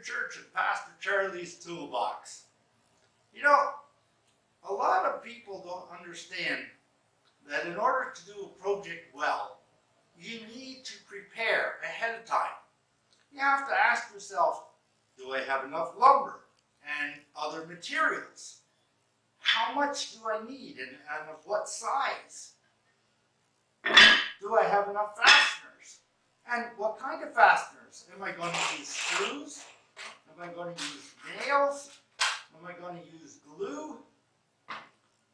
Church and Pastor Charlie's Toolbox. You know, a lot of people don't understand that in order to do a project well, you need to prepare ahead of time. You have to ask yourself, do I have enough lumber and other materials? How much do I need and of what size? Do I have enough fasteners? And what kind of fasteners? Am I going to use screws? Am I going to use nails? Am I going to use glue?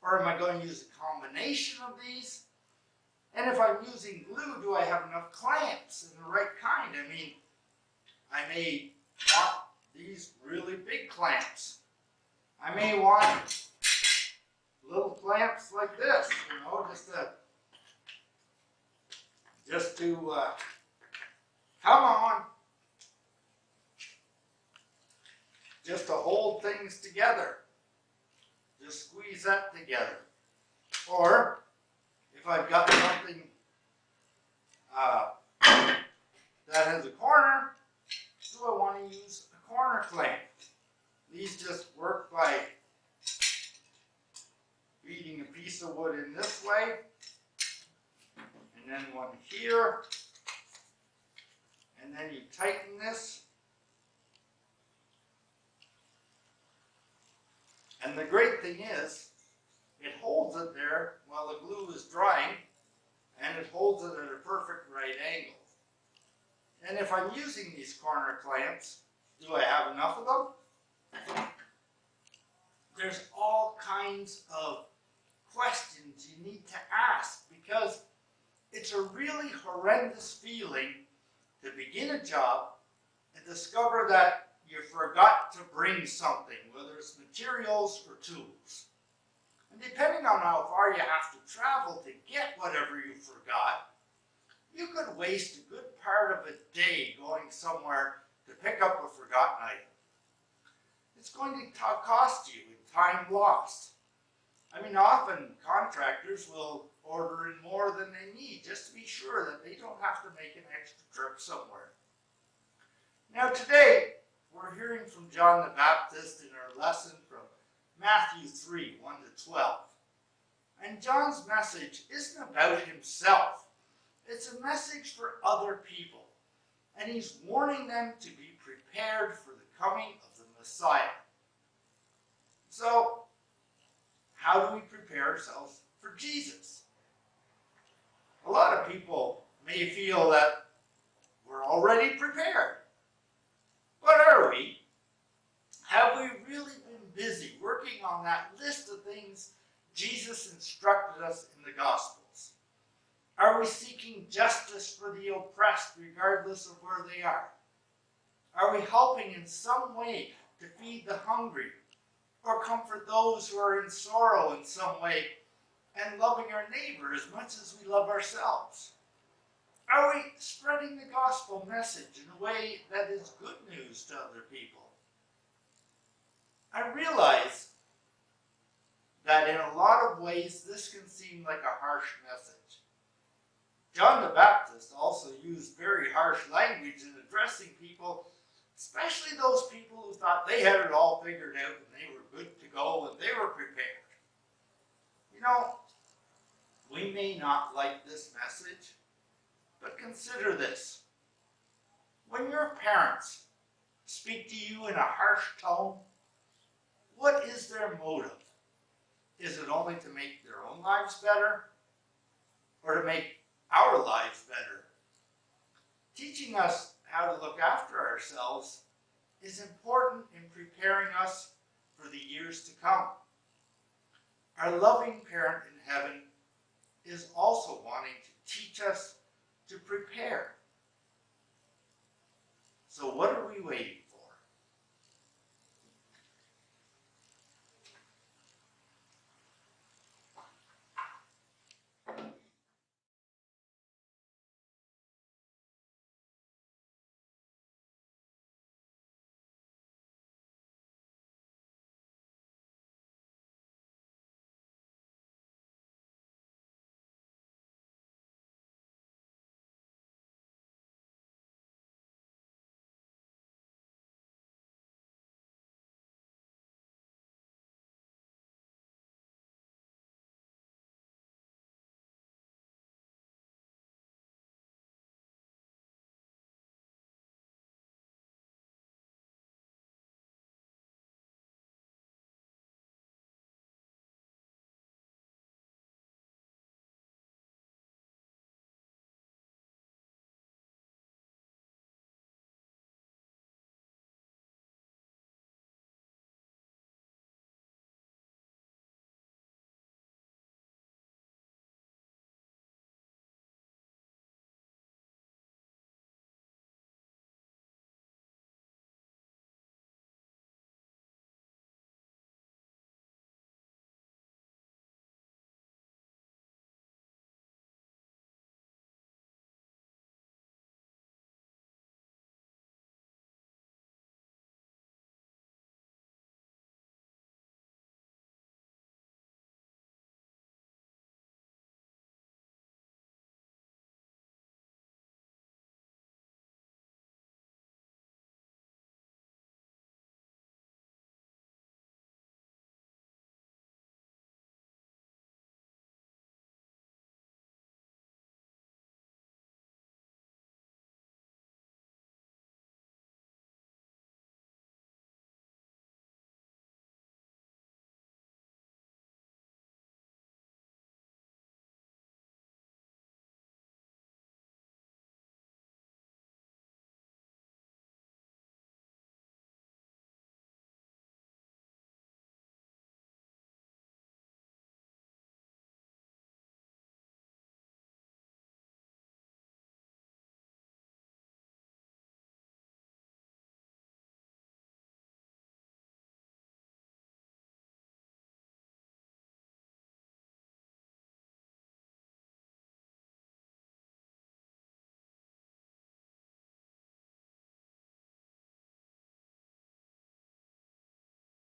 Or am I going to use a combination of these? And if I'm using glue, do I have enough clamps and the right kind? I mean, I may want these really big clamps. I may want little clamps like this, you know, just to come on, just to hold things together. Just squeeze that together. Or if I've got something that has a corner, do I want to use a corner clamp? These just work by feeding a piece of wood in this way, and then one here, and then you tighten this. And the great thing is, it holds it there while the glue is drying, and it holds it at a perfect right angle. And if I'm using these corner clamps, do I have enough of them? There's all kinds of questions you need to ask, because it's a really horrendous feeling to begin a job and discover that you forgot to bring something, whether it's materials or tools. And depending on how far you have to travel to get whatever you forgot, you could waste a good part of a day going somewhere to pick up a forgotten item. It's going to cost you in time lost. I mean, often contractors will order in more than they need just to be sure that they don't have to make an extra trip somewhere. Now today, we're hearing from John the Baptist in our lesson from Matthew 3, 1 to 12. And John's message isn't about himself. It's a message for other people. And he's warning them to be prepared for the coming of the Messiah. So, how do we prepare ourselves for Jesus? A lot of people may feel that we're already prepared. But are we? Have we really been busy working on that list of things Jesus instructed us in the Gospels? Are we seeking justice for the oppressed regardless of where they are? Are we helping in some way to feed the hungry or comfort those who are in sorrow in some way and loving our neighbor as much as we love ourselves? Are we spreading the gospel message in a way that is good news to other people? I realize that in a lot of ways this can seem like a harsh message. John the Baptist also used very harsh language in addressing people, especially those people who thought they had it all figured out and they were good to go and they were prepared. You know, we may not like this message, but consider this. When your parents speak to you in a harsh tone, what is their motive? Is it only to make their own lives better, or to make our lives better? Teaching us how to look after ourselves is important in preparing us for the years to come. Our loving parent in heaven is also wanting to teach us to prepare. So what are we waiting